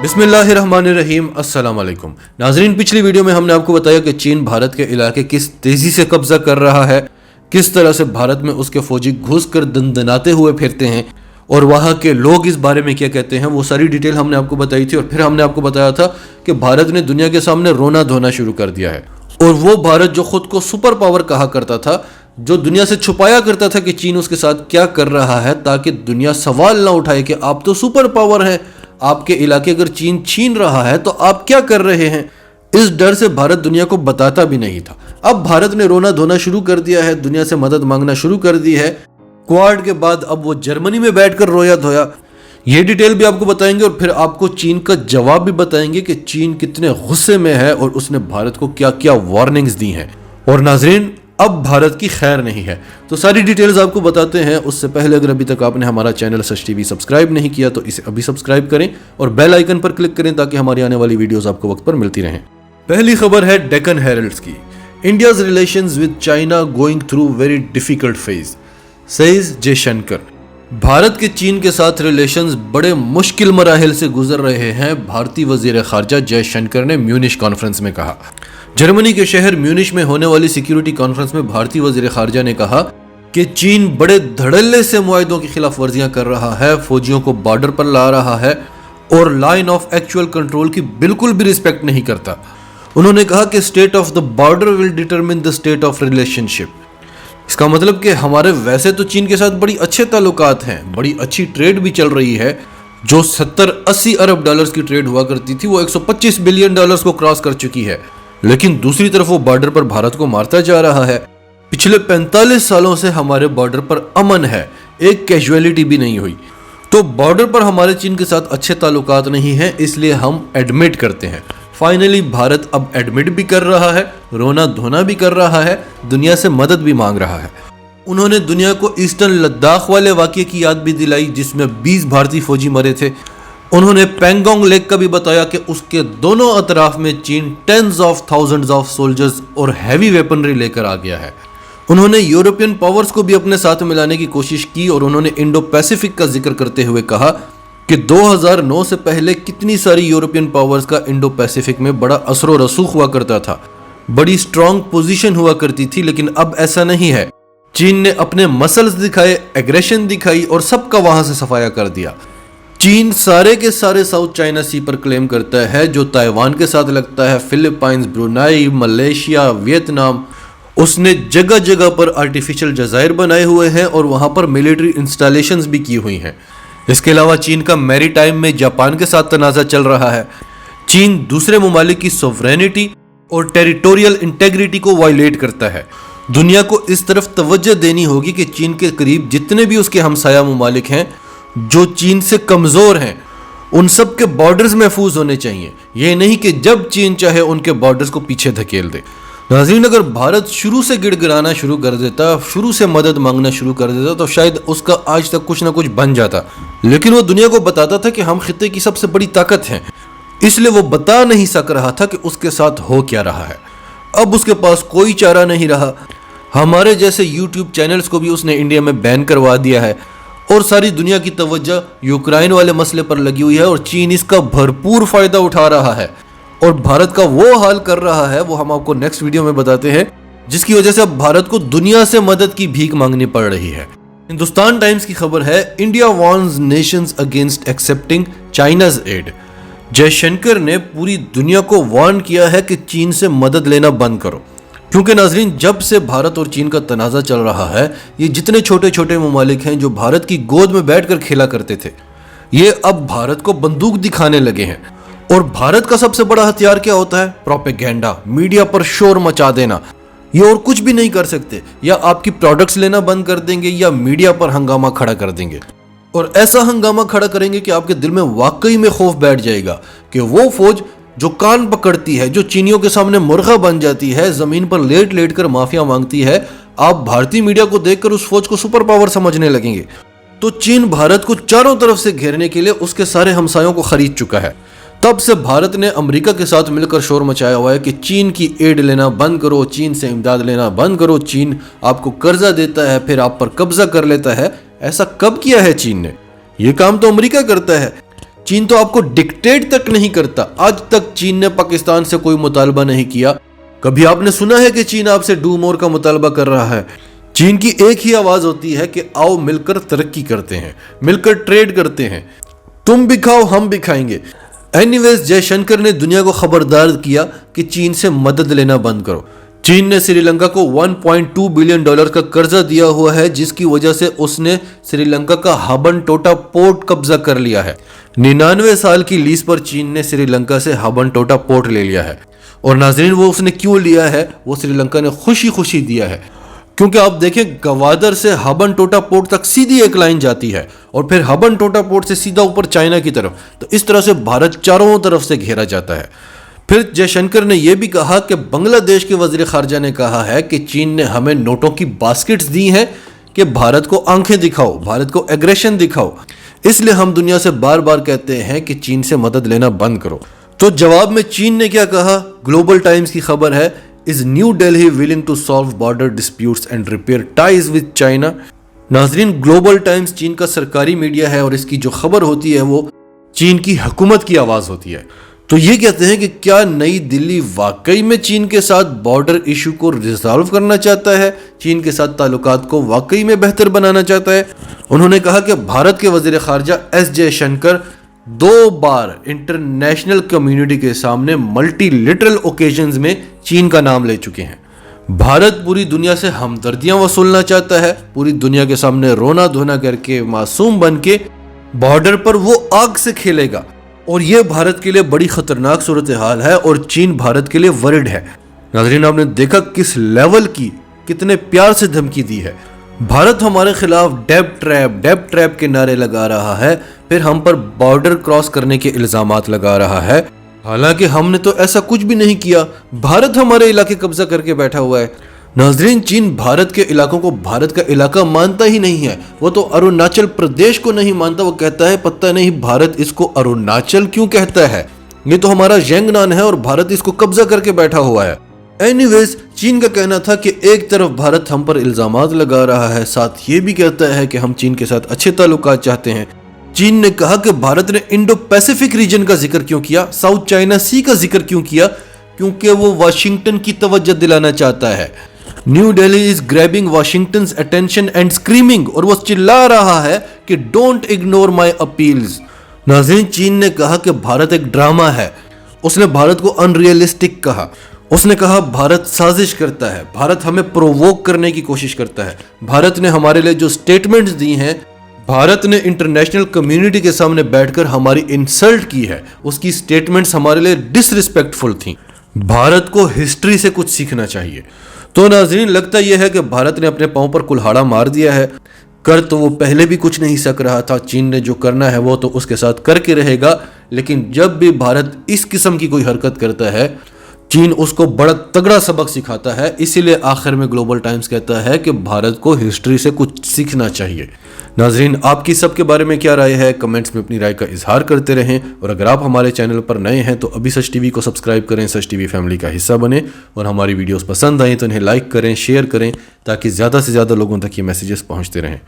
بسم اللہ الرحمن الرحیم، السلام علیکم ناظرین۔ پچھلی ویڈیو میں ہم نے آپ کو بتایا کہ چین بھارت کے علاقے کس تیزی سے قبضہ کر رہا ہے، کس طرح سے بھارت میں اس کے فوجی گھس کر دندناتے ہوئے پھرتے ہیں اور وہاں کے لوگ اس بارے میں کیا کہتے ہیں، وہ ساری ڈیٹیل ہم نے آپ کو بتائی تھی۔ اور پھر ہم نے آپ کو بتایا تھا کہ بھارت نے دنیا کے سامنے رونا دھونا شروع کر دیا ہے، اور وہ بھارت جو خود کو سپر پاور کہا کرتا تھا، جو دنیا سے چھپایا کرتا تھا کہ چین اس کے ساتھ کیا کر رہا ہے، تاکہ دنیا سوال نہ اٹھائے کہ آپ تو سپر پاور ہیں، آپ کے علاقے اگر چین چھین رہا ہے تو آپ کیا کر رہے ہیں، اس ڈر سے بھارت دنیا کو بتاتا بھی نہیں تھا۔ اب بھارت نے رونا دھونا شروع کر دیا ہے، دنیا سے مدد مانگنا شروع کر دی ہے۔ کوارڈ کے بعد اب وہ جرمنی میں بیٹھ کر رویا دھویا۔ یہ ڈیٹیل بھی آپ کو بتائیں گے، اور پھر آپ کو چین کا جواب بھی بتائیں گے کہ چین کتنے غصے میں ہے اور اس نے بھارت کو کیا کیا وارننگز دی ہیں۔ اور ناظرین، اب بھارت کی خیر نہیں ہے، تو ساری ڈیٹیلز آپ کو بتاتے ہیں۔ اس سے پہلے اگر ابھی تک آپ نے ہمارا چینل سچ ٹی وی سبسکرائب نہیں کیا تو اسے ابھی سبسکرائب کریں اور بیل آئیکن پر کلک کریں تاکہ ہماری آنے والی ویڈیوز آپ کو وقت پر ملتی رہیں۔ پہلی خبر ہے ڈیکن ہیرلڈز کی۔ India's relations with China going through very difficult phase, says Jai Shankar. Bharat کے چین کے ساتھ ریلیشنز بڑے مشکل مراحل سے گزر رہے ہیں، بھارتی وزیر خارجہ جے شنکر نے میونش کانفرنس میں کہا۔ جرمنی کے شہر میونش میں ہونے والی سیکیورٹی کانفرنس میں بھارتی وزیر خارجہ نے کہا کہ چین بڑے دھڑلے سے معاہدوں کی خلاف ورزیاں کر رہا ہے، فوجیوں کو بارڈر پر لا رہا ہے اور لائن آف ایکچوئل کنٹرول کی بالکل بھی رسپیکٹ نہیں کرتا۔ انہوں نے کہا کہ state of the border will determine the state of relationship. اس کا مطلب کہ ہمارے ویسے تو چین کے ساتھ بڑی اچھے تعلقات ہیں، بڑی اچھی ٹریڈ بھی چل رہی ہے، جو 70-80 ارب ڈالرز کی ٹریڈ ہوا کرتی تھی وہ 125 بلین ڈالرز کو کراس کر چکی ہے، لیکن دوسری طرف وہ بارڈر پر بھارت کو مارتا جا رہا ہے۔ پچھلے 45 سالوں سے ہمارے بارڈر پر امن ہے، ایک کیجویلٹی بھی نہیں ہوئی۔ تو بارڈر پر ہمارے چین کے ساتھ اچھے تعلقات نہیں ہیں، اس لیے ہم ایڈمٹ کرتے ہیں۔ فائنلی بھارت اب ایڈمٹ بھی کر رہا ہے، رونا دھونا بھی کر رہا ہے، دنیا سے مدد بھی مانگ رہا ہے۔ انہوں نے دنیا کو ایسٹرن لداخ والے واقعے کی یاد بھی دلائی جس میں 20 بھارتی فوجی مرے تھے۔ انہوں نے پینگونگ لیک کا بھی بتایا کہ اس کے دونوں اطراف میں چین tens of thousands of soldiers اور ہیوی ویپنری لے کر آ گیا ہے۔ انہوں نے یورپین پاورز کو بھی اپنے ساتھ ملانے کی کوشش کی، اور انہوں نے انڈو پیسیفک کا ذکر کرتے ہوئے کہا کہ 2009 سے پہلے کتنی ساری یورپین پاورز کا انڈو پیسیفک میں بڑا اثر و رسوخ ہوا کرتا تھا، بڑی سٹرونگ پوزیشن ہوا کرتی تھی، لیکن اب ایسا نہیں ہے۔ چین نے اپنے مسلز دکھائے، ایگریشن دکھائی اور سب کا وہاں سے صفایا کر دیا۔ چین سارے کے سارے ساؤتھ چائنا سی پر کلیم کرتا ہے، جو تائیوان کے ساتھ لگتا ہے، فلپائنز، برونائی، ملیشیا، ویتنام۔ اس نے جگہ جگہ پر آرٹیفیشل جزائر بنائے ہوئے ہیں اور وہاں پر ملٹری انسٹالیشنز بھی کی ہوئی ہیں۔ اس کے علاوہ چین کا میری ٹائم میں جاپان کے ساتھ تنازع چل رہا ہے۔ چین دوسرے ممالک کی سوورینٹی اور ٹیریٹوریل انٹیگریٹی کو وائلیٹ کرتا ہے۔ دنیا کو اس طرف توجہ دینی ہوگی کہ چین کے قریب جتنے بھی اس کے ہمسایہ ممالک ہیں جو چین سے کمزور ہیں، ان سب کے بارڈرز محفوظ ہونے چاہیے۔ یہ نہیں کہ جب چین چاہے ان کے بارڈرز کو پیچھے دھکیل دے۔ ناظرین، اگر بھارت شروع سے گڑ گڑانا شروع کر دیتا، شروع سے مدد مانگنا شروع کر دیتا، تو شاید اس کا آج تک کچھ نہ کچھ بن جاتا، لیکن وہ دنیا کو بتاتا تھا کہ ہم خطے کی سب سے بڑی طاقت ہیں، اس لیے وہ بتا نہیں سک رہا تھا کہ اس کے ساتھ ہو کیا رہا ہے۔ اب اس کے پاس کوئی چارہ نہیں رہا۔ ہمارے جیسے یوٹیوب چینلز کو بھی اس نے انڈیا میں بین کروا دیا ہے، اور ساری دنیا کی توجہ یوکرائن والے مسئلے پر لگی ہوئی ہے، اور چین اس کا بھرپور فائدہ اٹھا رہا ہے اور بھارت کا وہ حال کر رہا ہے، وہ ہم آپ کو نیکسٹ ویڈیو میں بتاتے ہیں، جس کی وجہ سے اب بھارت کو دنیا سے مدد کی بھیک مانگنی پڑ رہی ہے۔ ہندوستان ٹائمز کی خبر ہے، India warns nations against accepting China's aid. Jai Shankar نے پوری دنیا کو وارن کیا ہے کہ چین سے مدد لینا بند کرو، کیونکہ ناظرین، جب سے بھارت اور چین کا تنازع چل رہا ہے، یہ جتنے چھوٹے چھوٹے ممالک ہیں جو بھارت کی گود میں بیٹھ کر کھیلا کرتے تھے، یہ اب بھارت کو بندوق دکھانے لگے ہیں۔ اور بھارت کا سب سے بڑا ہتھیار کیا ہوتا ہے؟ پروپیگینڈا، میڈیا پر شور مچا دینا۔ یہ اور کچھ بھی نہیں کر سکتے، یا آپ کی پروڈکٹس لینا بند کر دیں گے یا میڈیا پر ہنگامہ کھڑا کر دیں گے، اور ایسا ہنگامہ کھڑا کریں گے کہ آپ کے دل میں واقعی میں خوف بیٹھ جائے گا کہ وہ فوج جو کان پکڑتی ہے، جو چینیوں کے سامنے مرغا بن جاتی ہے، زمین پر لیٹ لیٹ کر معافیا مانگتی ہے، آپ بھارتی میڈیا کو دیکھ کر اس فوج کو سپر پاور سمجھنے لگیں گے۔ تو چین بھارت کو چاروں طرف سے گھیرنے کے لیے اس کے سارے ہمسایوں کو خرید چکا ہے۔ تب سے بھارت نے امریکہ کے ساتھ مل کر شور مچایا ہوا ہے کہ چین کی ایڈ لینا بند کرو، چین سے امداد لینا بند کرو، چین آپ کو قرضہ دیتا ہے پھر آپ پر قبضہ کر لیتا ہے۔ ایسا کب کیا ہے چین نے؟ یہ کام تو امریکہ کرتا ہے۔ چین تو آپ کو ڈکٹیٹ تک نہیں کرتا. آج تک چین نے پاکستان سے کوئی مطالبہ نہیں کیا. کبھی آپ نے سنا ہے کہ چین آپ سے ڈو مور کا مطالبہ کر رہا ہے؟ چین کی ایک ہی آواز ہوتی ہے کہ آؤ مل کر ترقی کرتے ہیں, مل کر ٹریڈ کرتے ہیں, تم بھی کھاؤ ہم بھی کھائیں گے. اینی ویز جے شنکر نے دنیا کو خبردار کیا کہ چین سے مدد لینا بند کرو. چین نے سری لنکا کو $1.2 بلین کا قرضہ دیا ہوا ہے, جس کی وجہ سے اس نے سری لنکا کا ہبن ٹوٹا پورٹ قبضہ کر لیا ہے. 99 سال کی لیز پر چین نے سری لنکا سے ہبن ٹوٹا پورٹ لے لیا ہے. اور ناظرین وہ اس نے کیوں لیا ہے؟ وہ سری لنکا نے خوشی خوشی دیا ہے, کیونکہ آپ دیکھیں گوادر سے ہبن ٹوٹا پورٹ تک سیدھی ایک لائن جاتی ہے اور پھر ہبن ٹوٹا پورٹ سے سیدھا اوپر چائنا کی طرف. تو اس طرح سے بھارت چاروں طرف سے گھیرا جاتا ہے. پھر جے شنکر نے یہ بھی کہا کہ بنگلہ دیش کے وزیر خارجہ نے کہا ہے کہ چین نے ہمیں نوٹوں کی باسکٹس دی ہیں کہ بھارت کو آنکھیں دکھاؤ, بھارت کو ایگریشن دکھاؤ, اس لیے ہم دنیا سے بار بار کہتے ہیں کہ چین سے مدد لینا بند کرو. تو جواب میں چین نے کیا کہا؟ گلوبل ٹائمز کی خبر ہے, Is New Delhi willing to solve border disputes and repair ties with China؟ ناظرین گلوبل ٹائمز چین کا سرکاری میڈیا ہے اور اس کی جو خبر ہوتی ہے وہ چین کی حکومت کی آواز ہوتی ہے. تو یہ کہتے ہیں کہ کیا نئی دلی واقعی میں چین کے ساتھ بارڈر ایشو کو ریزالو کرنا چاہتا ہے, چین کے ساتھ تعلقات کو واقعی میں بہتر بنانا چاہتا ہے. انہوں نے کہا کہ بھارت کے وزیر خارجہ ایس جے شنکر 2 بار انٹرنیشنل کمیونٹی کے سامنے ملٹی لیٹرل اوکیزنز میں چین کا نام لے چکے ہیں. بھارت پوری دنیا سے ہمدردیاں وصولنا چاہتا ہے, پوری دنیا کے سامنے رونا دھونا کر کے معصوم بن کے بارڈر پر وہ آگ سے کھیلے گا, اور یہ بھارت کے لیے بڑی خطرناک صورتحال ہے اور چین بھارت کے لیے ورڈ ہے. ناظرین آپ نے دیکھا کس لیول کی, کتنے پیار سے دھمکی دی ہے. بھارت ہمارے خلاف ڈیب ٹریپ کے نعرے لگا رہا ہے, پھر ہم پر بارڈر کراس کرنے کے الزامات لگا رہا ہے, حالانکہ ہم نے تو ایسا کچھ بھی نہیں کیا. بھارت ہمارے علاقے قبضہ کر کے بیٹھا ہوا ہے. ناظرین چین بھارت کے علاقوں کو بھارت کا علاقہ مانتا ہی نہیں ہے. وہ تو اروناچل پردیش کو نہیں مانتا, وہ کہتا ہے پتہ نہیں بھارت اس کو اروناچل کیوں کہتا ہے, یہ تو ہمارا ژینگنان ہے اور بھارت اس کو قبضہ کر کے بیٹھا ہوا ہے. اینی ویز چین کا کہنا تھا کہ ایک طرف بھارت ہم پر الزامات لگا رہا ہے, ساتھ یہ بھی کہتا ہے کہ ہم چین کے ساتھ اچھے تعلقات چاہتے ہیں. چین نے کہا کہ بھارت نے انڈو پیسیفک ریجن کا ذکر کیوں کیا, ساؤتھ چائنا سی کا ذکر کیوں کیا؟ کیونکہ وہ واشنگٹن کی توجہ دلانا چاہتا ہے. New Delhi is grabbing Washington's attention and screaming, اور وہ چلا رہا ہے کہ ڈونٹ اگنور مائی اپیلز. ناظرین چین نے کہا کہ بھارت ایک ڈرامہ ہے. اس نے بھارت کو ان ریئلسٹک کہا. اس نے کہا بھارت سازش کرتا ہے, بھارت ہمیں پرووک کرنے کی کوشش کرتا ہے. بھارت نے ہمارے لیے جو سٹیٹمنٹس دی ہیں, بھارت نے انٹرنیشنل کمیونٹی کے سامنے بیٹھ کر ہماری انسلٹ کی ہے, اس کی سٹیٹمنٹس ہمارے لیے ڈس ریسپیکٹفل تھیں. بھارت کو ہسٹری سے کچھ سیکھنا چاہیے. تو ناظرین لگتا یہ ہے کہ بھارت نے اپنے پاؤں پر کلہاڑا مار دیا ہے. کر تو وہ پہلے بھی کچھ نہیں سک رہا تھا, چین نے جو کرنا ہے وہ تو اس کے ساتھ کر کے رہے گا, لیکن جب بھی بھارت اس قسم کی کوئی حرکت کرتا ہے چین اس کو بڑا تگڑا سبق سکھاتا ہے. اسی لیے آخر میں گلوبل ٹائمز کہتا ہے کہ بھارت کو ہسٹری سے کچھ سیکھنا چاہیے. ناظرین آپ کی سب کے بارے میں کیا رائے ہے؟ کمنٹس میں اپنی رائے کا اظہار کرتے رہیں, اور اگر آپ ہمارے چینل پر نئے ہیں تو ابھی سچ ٹی وی کو سبسکرائب کریں, سچ ٹی وی فیملی کا حصہ بنیں, اور ہماری ویڈیوز پسند آئیں تو انہیں لائک کریں, شیئر کریں, تاکہ زیادہ سے زیادہ لوگوں تک یہ میسیجز پہنچتے رہیں.